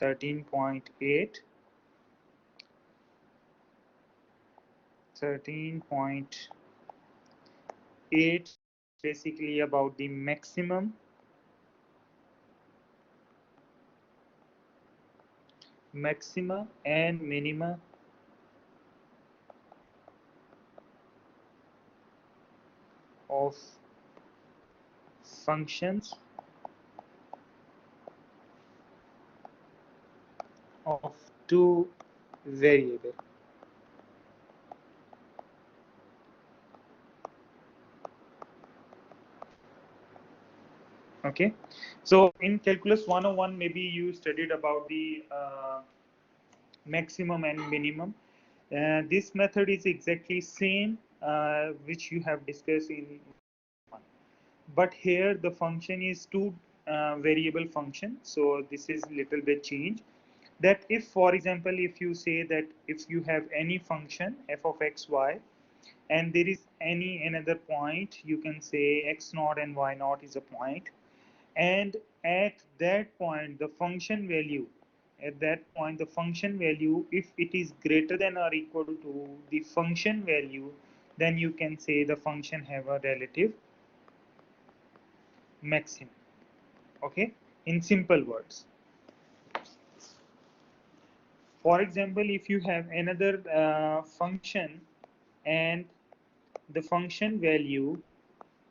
13.8, 13.8 basically about the maxima and minima of functions of two variable. Okay, so in calculus 101 maybe you studied about the maximum and minimum. This method is exactly same which you have discussed in one, but here the function is two variable function, so this is little bit change. That if, for example, if you say that if you have any function f of x y and there is any another point, you can say x naught and y naught is a point, and at that point the function value, if it is greater than or equal to the function value, then you can say the function have a relative maximum. Okay, in simple words, for example, if you have another function and the function value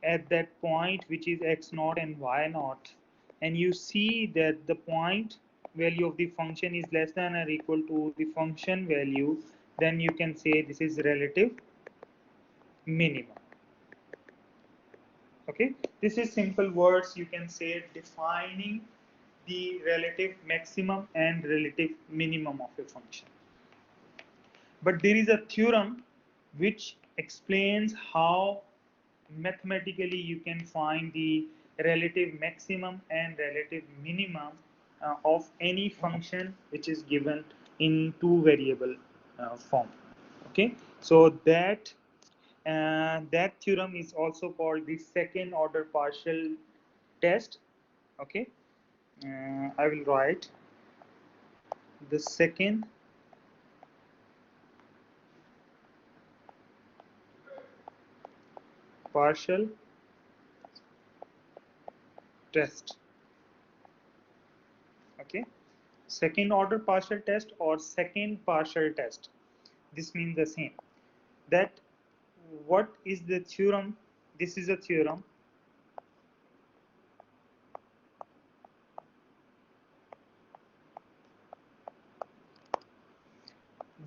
at that point which is x naught and y naught, and you see that the point value of the function is less than or equal to the function value, then you can say this is relative minimum. Okay, this is simple words, you can say, defining the relative maximum and relative minimum of a function. But there is a theorem which explains how mathematically you can find the relative maximum and relative minimum of any function which is given in two variable form. Okay, so that theorem is also called the second order partial test. Okay, I will write the second partial test. Okay, second order partial test or second partial test, this means the same. That what is the theorem? This is a theorem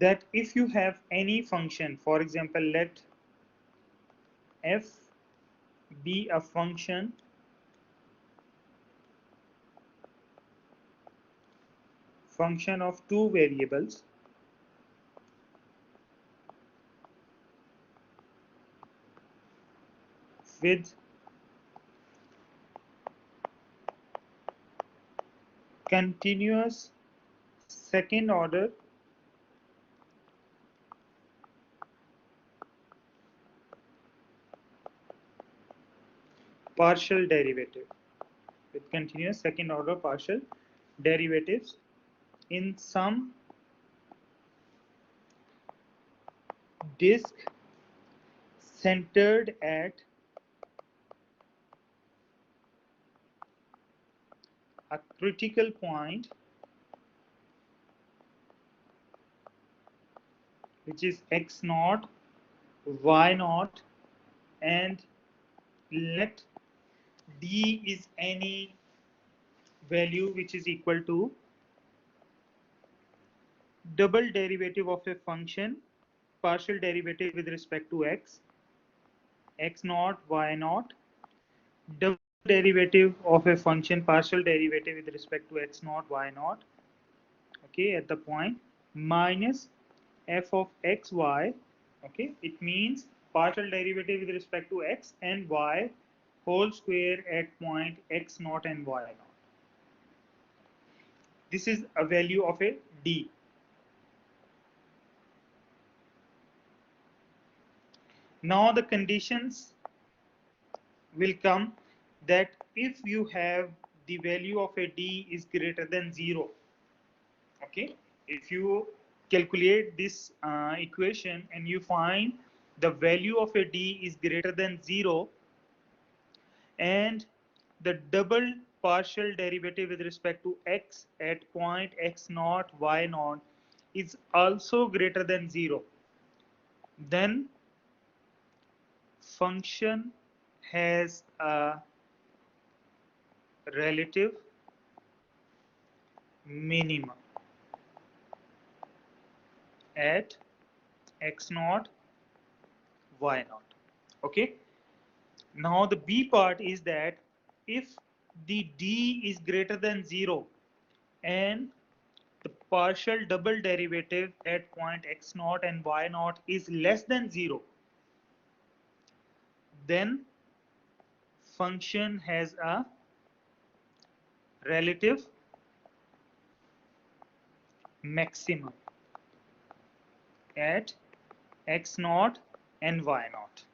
that if you have any function, for example, let f be a function of two variables with continuous second order partial derivative, with continuous second order partial derivatives in some disk centered at a critical point which is x naught, y naught, and let d is any value which is equal to double derivative of a function partial derivative with respect to x, x naught, y naught, double derivative of a function partial derivative with respect to x naught, y naught, okay, at the point minus f of x, y, okay, it means partial derivative with respect to x and y whole square at point x naught and y naught. This is a value of a d. Now the conditions will come that if you have the value of a d is greater than 0, Okay, if you calculate this equation and you find the value of a d is greater than 0 and the double partial derivative with respect to x at point x naught y naught is also greater than 0, then function has a relative minimum at x naught y naught. Okay, now the b part is that if the d is greater than 0 and the partial double derivative at point x naught and y naught is less than 0, then function has a relative maximum at x naught and y naught.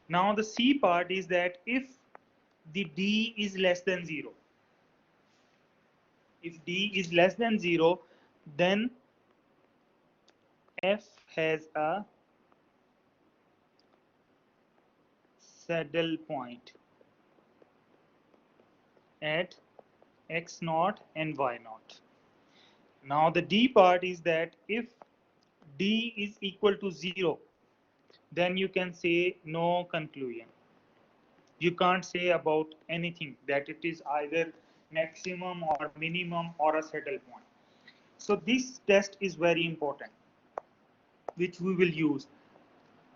Now the c part is that if the d is less than 0, if d is less than 0, then f has a saddle point at x naught and y naught. Now the d part is that if d is equal to 0, then you can say no conclusion. You can't say about anything that it is either maximum or minimum or a saddle point. So this test is very important, which we will use.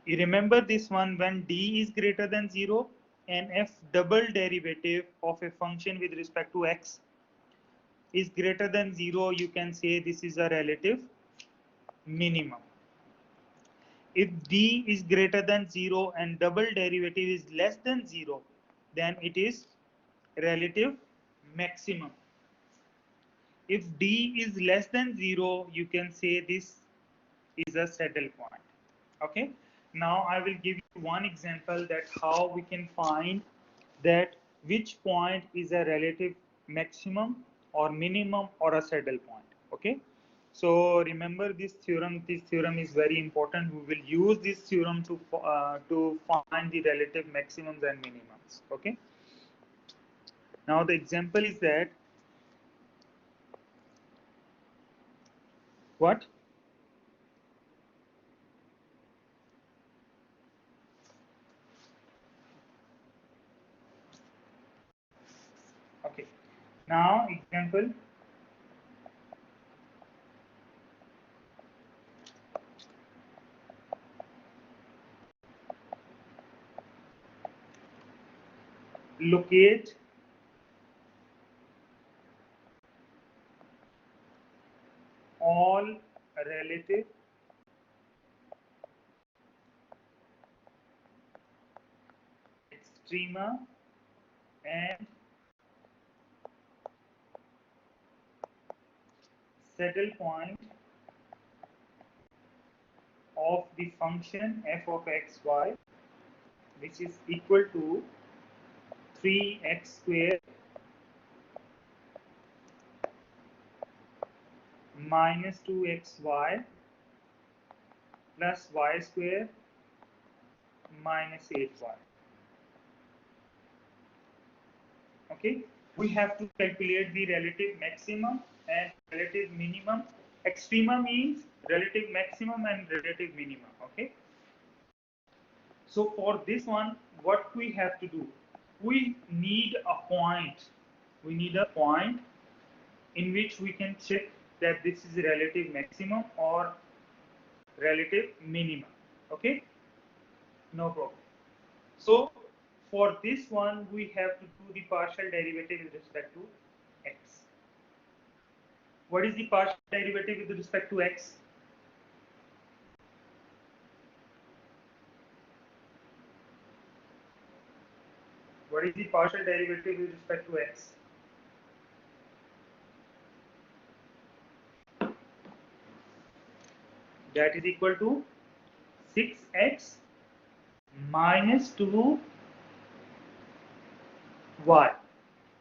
You remember this one, when d is greater than 0 and f double derivative of a function with respect to x is greater than 0, you can say this is a relative minimum. If d is greater than 0 and double derivative is less than 0, then it is relative maximum. If d is less than 0, you can say this is a saddle point. Okay, now I will give you one example that how we can find that which point is a relative maximum or minimum or a saddle point. Okay, so remember this theorem. This theorem is very important. We will use this theorem to find the relative maximums and minimums. Okay, now the example is that what. Okay, now example, locate all relative extrema and saddle point of the function f of xy, which is equal to 3x square minus 2xy plus y square minus 8y. Okay, we have to calculate the relative maximum and relative minimum. Extrema means relative maximum and relative minimum. Okay, so for this one, what we have to do, we need a point. We need a point in which we can check that this is relative maximum or relative minimum. Okay, no problem. So for this one, we have to do the partial derivative with respect to x. What is the partial derivative with respect to x? What is the partial derivative with respect to x? That is equal to 6x minus 2y.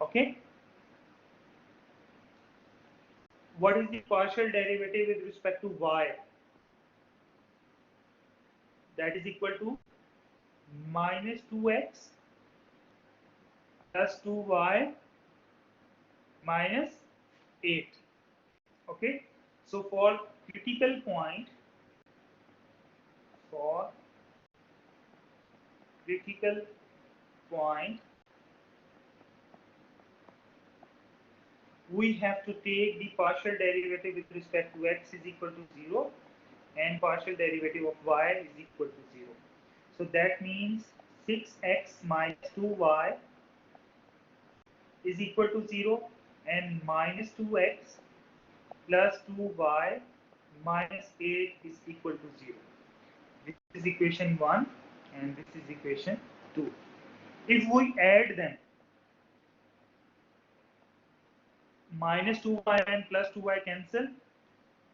Okay, what is the partial derivative with respect to y? That is equal to minus 2x plus 2y minus 8. Okay, so for critical point, for critical point, we have to take the partial derivative with respect to x is equal to 0 and partial derivative of y is equal to 0. So that means 6x minus 2y is equal to 0 and minus 2x plus 2y minus 8 is equal to 0. This is equation 1 and this is equation 2. If we add them, minus 2y and plus 2y cancel,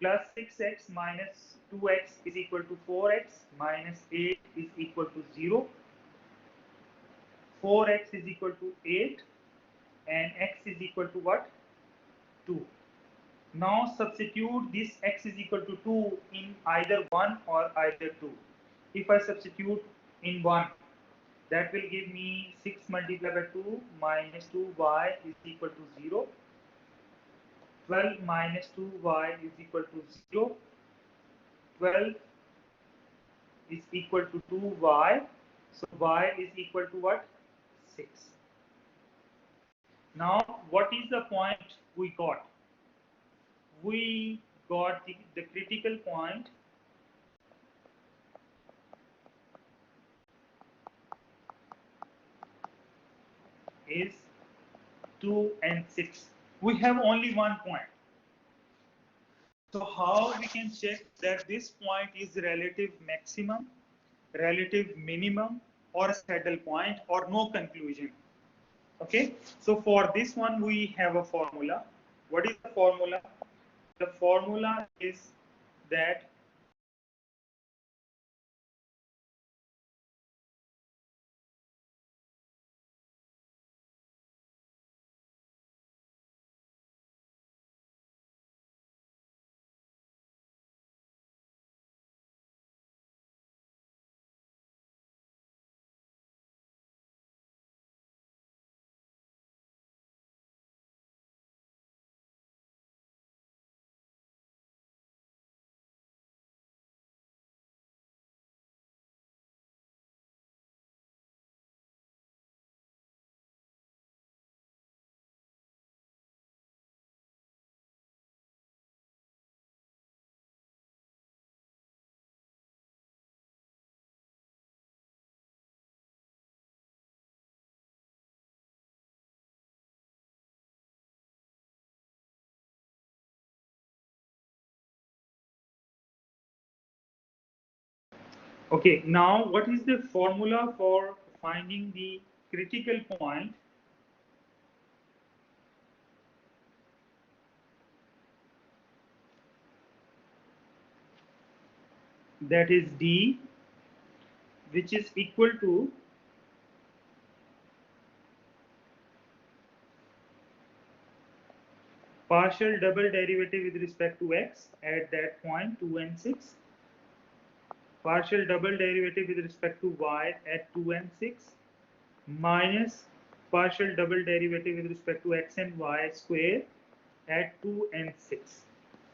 plus 6x minus 2x is equal to 4x minus 8 is equal to 0. 4x is equal to 8 and x is equal to what? 2. Now substitute this x is equal to 2 in either 1 or either 2. If I substitute in 1, that will give me 6 multiplied by 2 minus 2y is equal to 0. 12 minus 2y is equal to 0. 12 is equal to 2y. So y is equal to what? 6. Now what is the point we got? We got the critical point is 2 and 6. We have only one point. So how we can check that this point is relative maximum, relative minimum, or saddle point, or no conclusion? Okay, so for this one we have a formula. What is the formula? The formula is that okay, now what is the formula for finding the critical point? That is D, which is equal to partial double derivative with respect to x at that point 2 and 6, partial double derivative with respect to y at 2 and 6, minus partial double derivative with respect to x and y square at 2 and 6.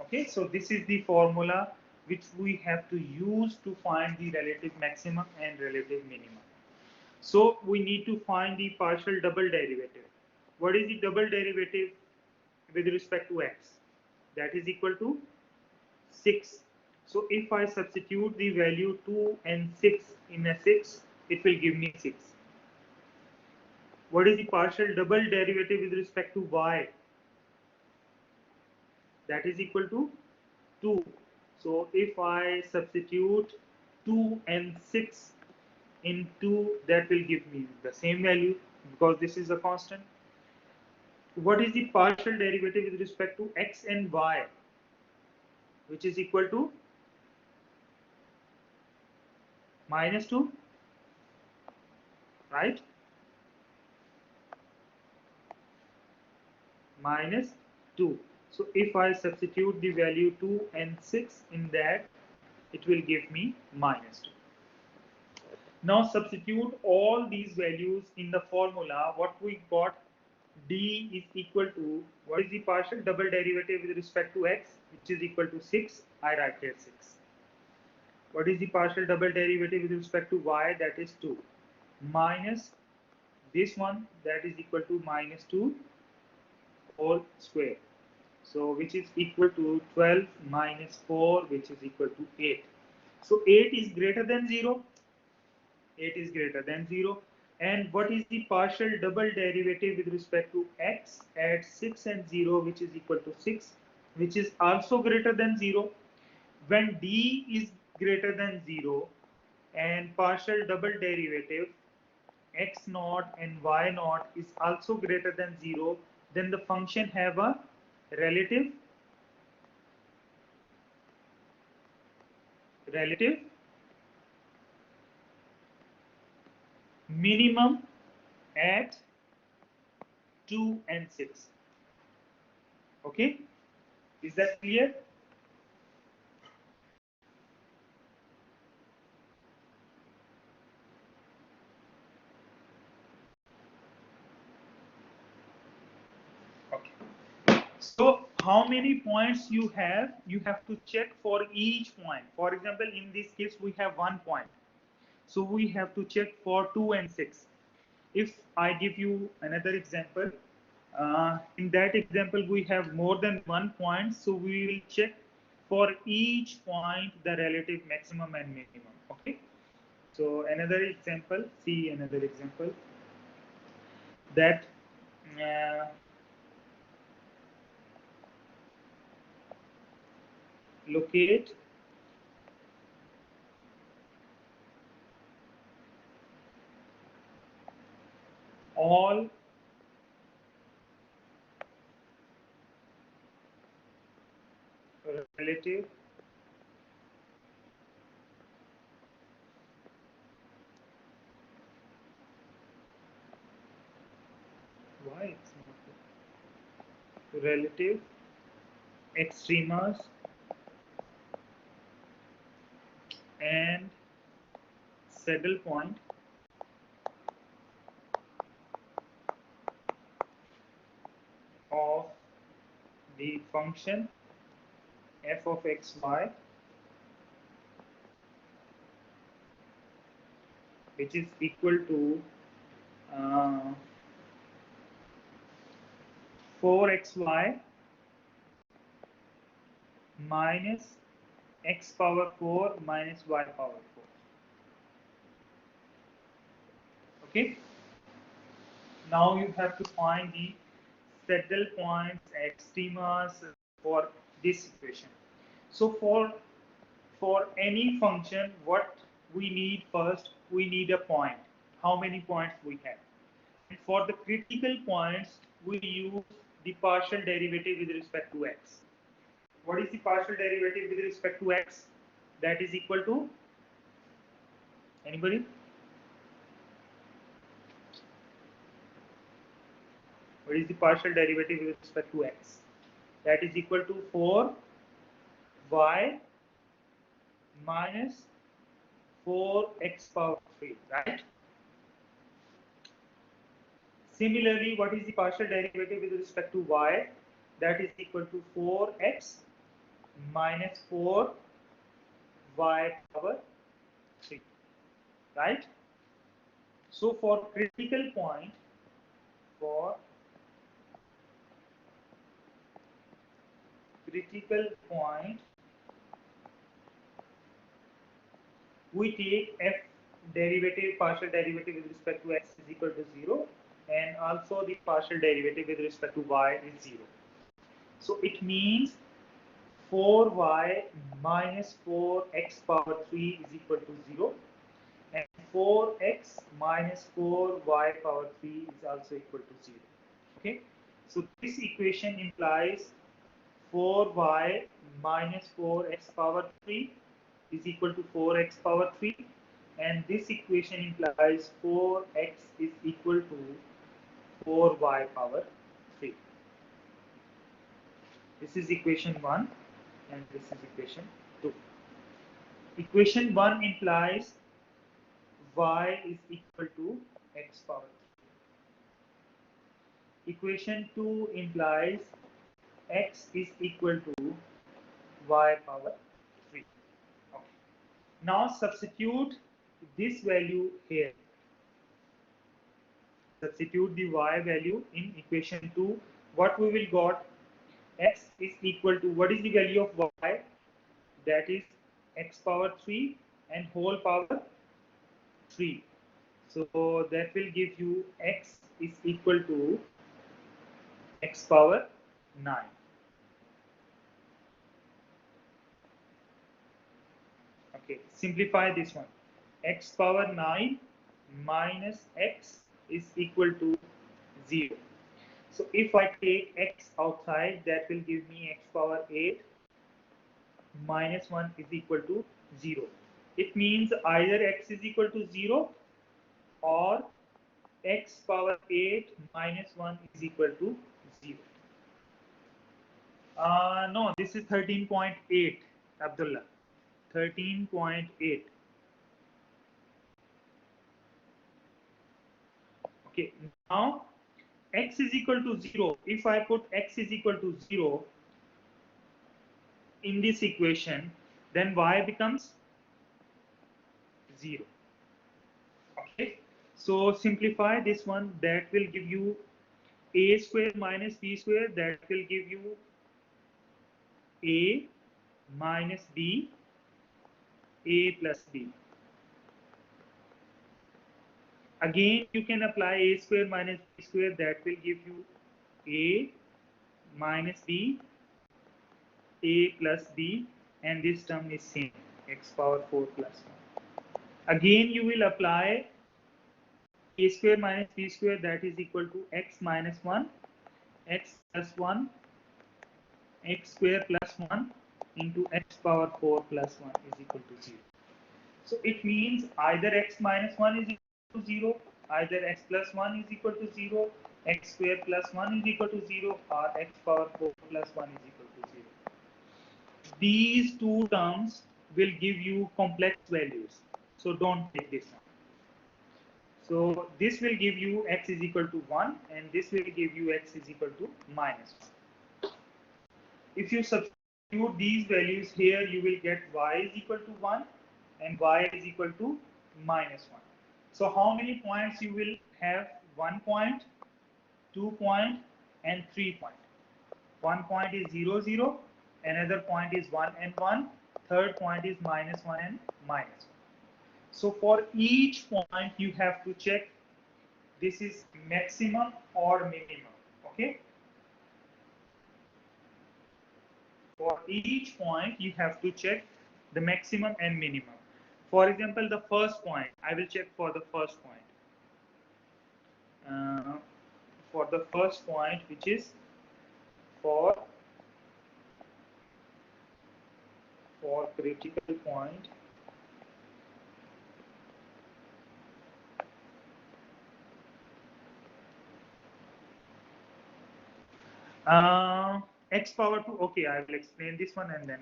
Okay, so this is the formula which we have to use to find the relative maximum and relative minimum. So we need to find the partial double derivative. What is the double derivative with respect to x? That is equal to 6. So if I substitute the value 2 and 6 in a 6, it will give me 6. What is the partial double derivative with respect to y? That is equal to 2. So if I substitute 2 and 6 in 2, that will give me the same value because this is a constant. What is the partial derivative with respect to x and y? Which is equal to minus 2, right? Minus 2. So if I substitute the value 2 and 6 in that, it will give me -2. Now substitute all these values in the formula. What we got, d is equal to, what is the partial double derivative with respect to x, which is equal to 6. I write here 6. What is the partial double derivative with respect to y? That is 2. Minus this one, that is equal to -2 whole square. So which is equal to 12 minus 4, which is equal to 8. So 8 is greater than 0. 8 is greater than 0. And what is the partial double derivative with respect to x at 6 and 0, which is equal to 6, which is also greater than 0. When d is greater than 0 and partial double derivative x naught and y naught is also greater than 0, then the function have a relative minimum at 2 and 6. Okay, is that clear? Okay, so how many points you have? You have to check for each point. For example, in this case we have 1 point, so we have to check for 2 and 6. If I give you another example, in that example we have more than 1 point, so we will check for each point the relative maximum and minimum. Okay, so another example, see another example, that uh, locate all relative why it's not relative extremas and saddle point of the function f of x y, which is equal to 4xy minus x power 4 minus y power 4. Okay, now you have to find the saddle points, extremas for this equation. So for any function, what we need first, we need a point. How many points we have? And for the critical points, we use the partial derivative with respect to x. What is the partial derivative with respect to x? That is equal to, anybody? What is the partial derivative with respect to x? That is equal to 4y minus 4x power 3, right? Similarly, what is the partial derivative with respect to y? That is equal to 4x minus 4y power 3, right? So for critical point, for critical point, we take f derivative, partial derivative with respect to x is equal to 0, and also the partial derivative with respect to y is 0. So it means 4y minus 4x power 3 is equal to 0, and 4x minus 4y power 3 is also equal to 0. Okay, so this equation implies 4y minus 4x power 3 is equal to 4x power 3, and this equation implies 4x is equal to 4y power 3. This is equation 1 and this is equation 2. Equation 1 implies y is equal to x power 3. Equation 2 implies x is equal to y power 3. Okay. Now substitute this value here. Substitute the y value in equation 2. What we will got? X is equal to, what is the value of y? That is x power 3 and whole power 3. So that will give you x is equal to x power 9. Okay, simplify this one. X power 9 minus x is equal to 0. So if I take x outside, that will give me x power 8 minus 1 is equal to 0. It means either x is equal to 0 or x power 8 minus 1 is equal to 0. No, this is 13.8, Abdullah. 13.8. Okay, now x is equal to 0. If I put x is equal to 0 in this equation, then y becomes 0. Okay, so simplify this one. That will give you a square minus b square. That will give you a minus b, a plus b. Again, you can apply a square minus b square. That will give you a minus b, a plus b, and this term is same, x power 4 plus 1. Again, you will apply a square minus b square, that is equal to x minus 1, x plus 1, x square plus 1 into x power 4 plus 1 is equal to 0. So it means either x minus 1 is equal to 0, either x plus 1 is equal to 0, x square plus 1 is equal to 0, or x power 4 plus 1 is equal to 0. These two terms will give you complex values. So don't take this one. So this will give you x is equal to 1 and this will give you x is equal to minus 1. If you substitute these values here, you will get y is equal to 1 and y is equal to minus 1. So how many points you will have? 1 point, 2 point and 3 point. 1 point is 0, 0, another point is 1 and 1, third point is minus 1 and minus 1. So for each point you have to check this is maximum or minimum. Okay, for each point you have to check the maximum and minimum. For example, the first point, I will check for the first point. For the first point, which is for critical point, x power 2. Okay, I will explain this one and then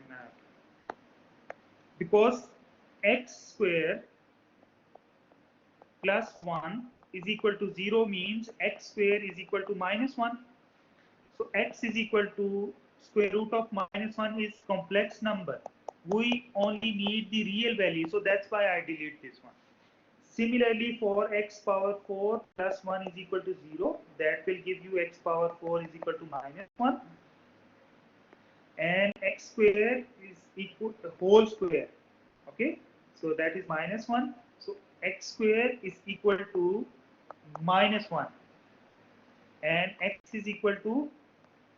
because x square plus 1 is equal to 0 means x square is equal to minus 1. So x is equal to square root of minus 1 is complex number. We only need the real value, so that's why I delete this one. Similarly, for x power 4 plus 1 is equal to 0, that will give you x power 4 is equal to minus 1. And x square is equal to whole square. Okay, so that is minus 1. So x square is equal to minus 1. And x is equal to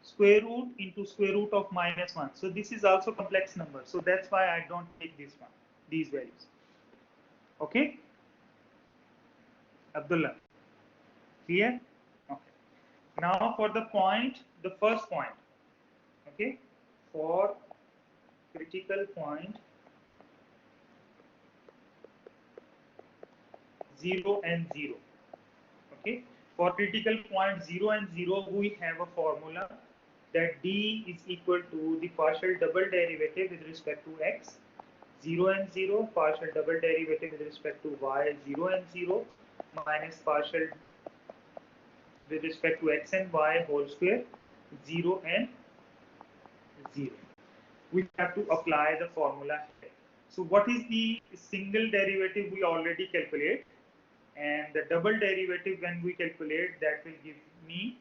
square root into square root of minus 1. So this is also complex number. So that's why I don't take this one, these values. Okay, Abdullah, clear? Okay. Now for the point, the first point. Okay, for critical point 0 and 0. Okay, for critical point 0 and 0, we have a formula that d is equal to the partial double derivative with respect to x, 0 and 0, partial double derivative with respect to y, 0 and 0, minus partial with respect to x and y whole square, 0 and 0. We have to apply the formula here. So what is the single derivative we already calculate, and the double derivative when we calculate, that will give me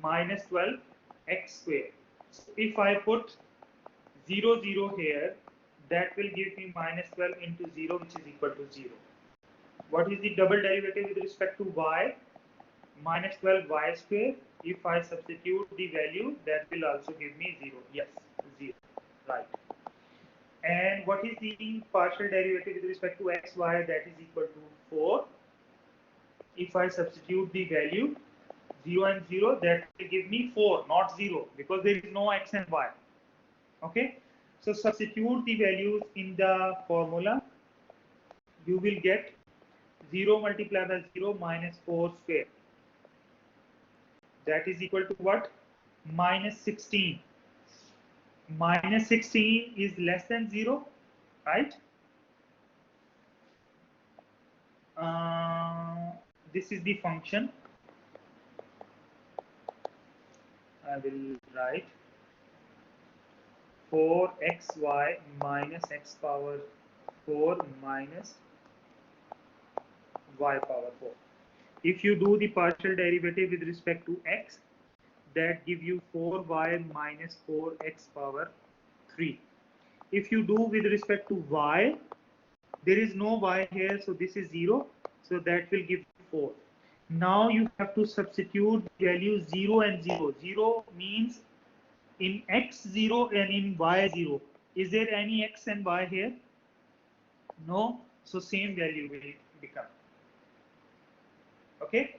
minus 12 x square. So if I put 0 0 here, that will give me minus 12 into 0, which is equal to 0. What is the double derivative with respect to y? Minus 12 y square. If I substitute the value, that will also give me 0. Yes, 0. Right. And what is the partial derivative with respect to x, y? That is equal to 4. If I substitute the value 0 and 0, that will give me 4, not 0, because there is no x and y. Okay. So substitute the values in the formula. You will get 0 multiplied by 0 minus 4 square. That is equal to what? Minus 16. Minus 16 is less than 0, right? This is the function. I will write 4xy minus x power 4 minus y power 4. If you do the partial derivative with respect to x, that give you 4y minus 4x power 3. If you do with respect to y, there is no y here, so this is 0, so that will give you 4. Now you have to substitute values 0 and 0. 0 means in x 0 and in y 0. Is there any x and y here? No, so same value will become. Okay.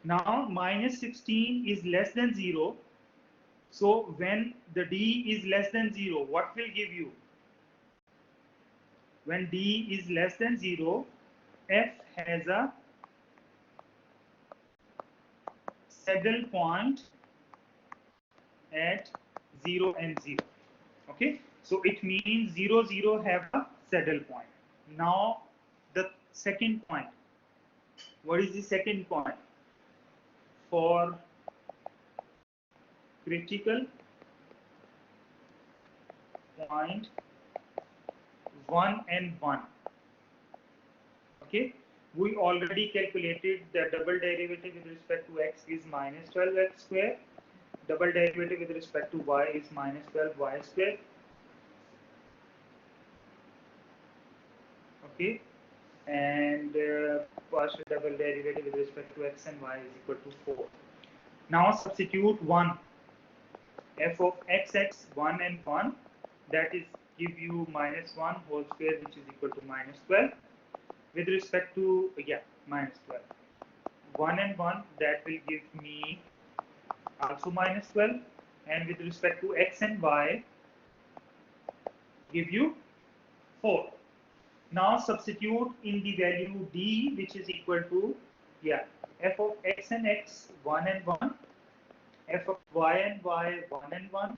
Now minus 16 is less than 0. So when the d is less than 0, what will give you? When d is less than 0, f has a saddle point at 0 and 0. Okay, so it means 0 0 have a saddle point. Now the second point. What is the second point? For critical point 1 and 1. Okay, we already calculated the double derivative with respect to x is minus 12x square. Double derivative with respect to y is minus 12y square. Okay, and partial double derivative with respect to x and y is equal to 4. Now substitute 1. F of x 1 and 1, that is give you minus 1 whole square, which is equal to minus 12. With respect to, minus 12. 1 and 1, that will give me also minus 12. And with respect to x and y, give you 4. Now substitute in the value d, which is equal to, f of x and x, 1 and 1. F of y and y, 1 and 1.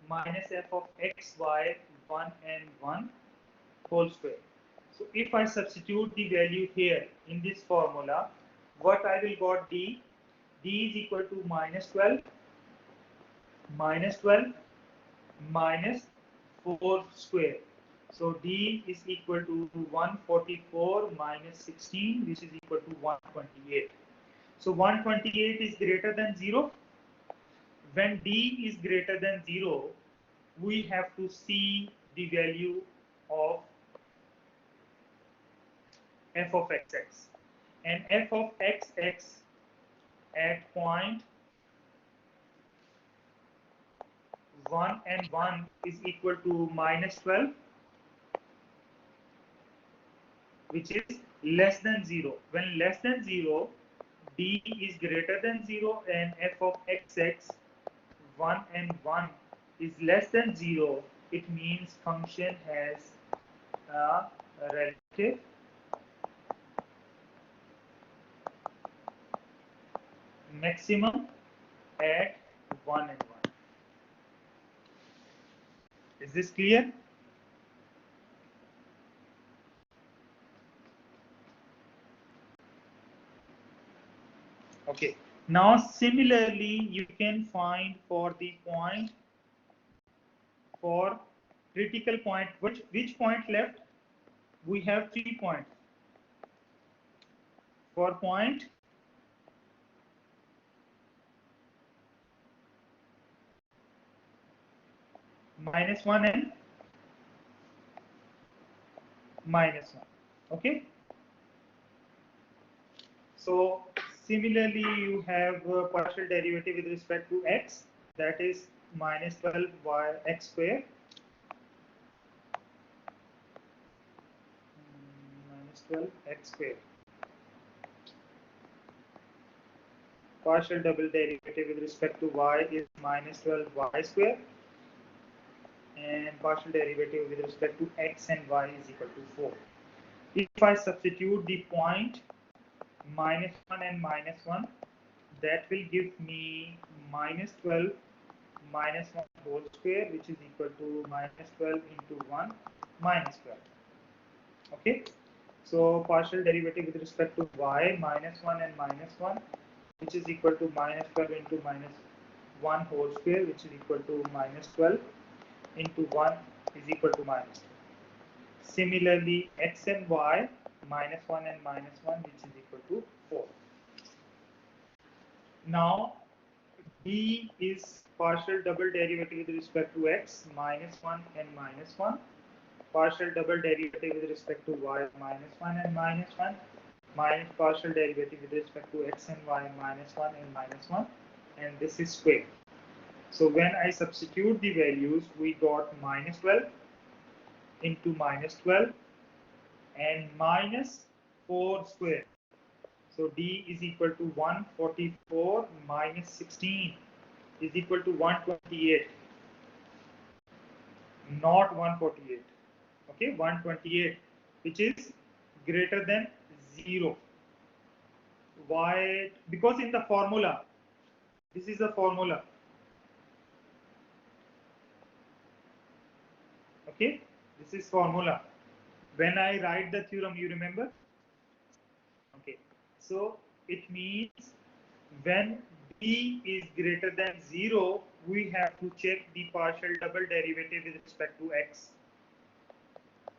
Minus f of x, y, 1 and 1 whole square. So if I substitute the value here in this formula, what I will got d? D is equal to minus 12 minus 4 square. So d is equal to 144 minus 16, which is equal to 128. So 128 is greater than 0. When d is greater than 0, we have to see the value of f of xx, and f of xx at point 1 and 1 is equal to minus 12, which is less than 0. When less than 0, d is greater than 0, and f of xx 1 and 1 is less than 0. It means function has a relative maximum at 1 and 1. Is this clear? Okay. Now similarly, you can find for the point, for critical point, which point left? We have 3 points. For point -1 and -1. Okay. So similarly, you have partial derivative with respect to x, that is -12 x square -12 x square. Partial double derivative with respect to y is -12 y square, and partial derivative with respect to x and y is equal to 4. If I substitute the point -1 and -1, that will give me -12 -1 whole square, which is equal to -12 into 1 -12. Okay, so partial derivative with respect to y, -1 and -1, which is equal to -12 into -1 whole square, which is equal to -12 into 1 is equal to -12. Similarly, x and y, -1 and -1, which is equal to 4. Now, d is partial double derivative with respect to x, -1 and -1. Partial double derivative with respect to y, -1 and -1, minus partial derivative with respect to x and y, -1 and -1, and this is square. So when I substitute the values, we got -12 into -12 and -4 square. So d is equal to 144 minus 16 is equal to 128, not 148. Okay, 128, which is greater than 0. Why? Because in the formula, this is the formula. Okay, this is formula. When I write the theorem, you remember? Okay, so it means when b is greater than 0, we have to check the partial double derivative with respect to x.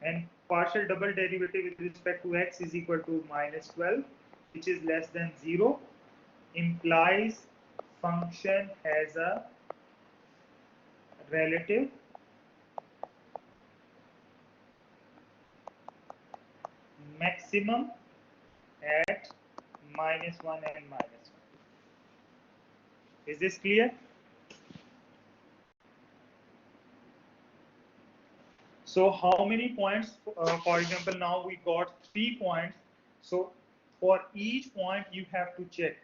And partial double derivative with respect to x is equal to -12, which is less than 0, implies function has a relative maximum at -1 and -1. Is this clear? So how many points? For example, now we got 3 points. So for each point, you have to check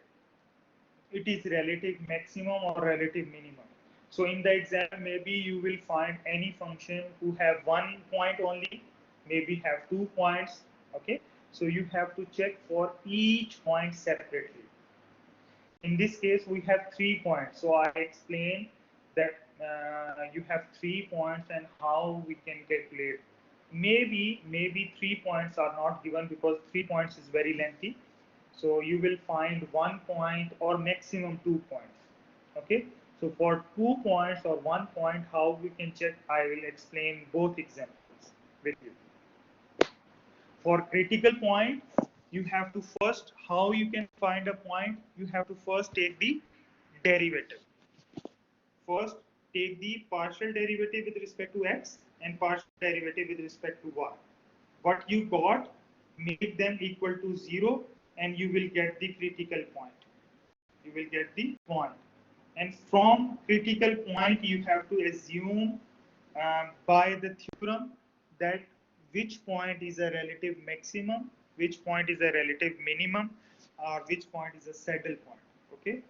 it is relative maximum or relative minimum. So in the exam, maybe you will find any function who have 1 point only, maybe have 2 points. Okay, so you have to check for each point separately. In this case, we have 3 points. So I explained that you have 3 points and how we can calculate. Maybe 3 points are not given because 3 points is very lengthy. So you will find 1 point or maximum 2 points. Okay. So for 2 points or 1 point, how we can check, I will explain both examples with you. For critical point, you have to first, how you can find a point, you have to first take the derivative. First, take the partial derivative with respect to x and partial derivative with respect to y. What you got, make them equal to 0 and you will get the critical point. You will get the point. And from critical point, you have to assume by the theorem that which point is a relative maximum, which point is a relative minimum, or which point is a saddle point. Okay.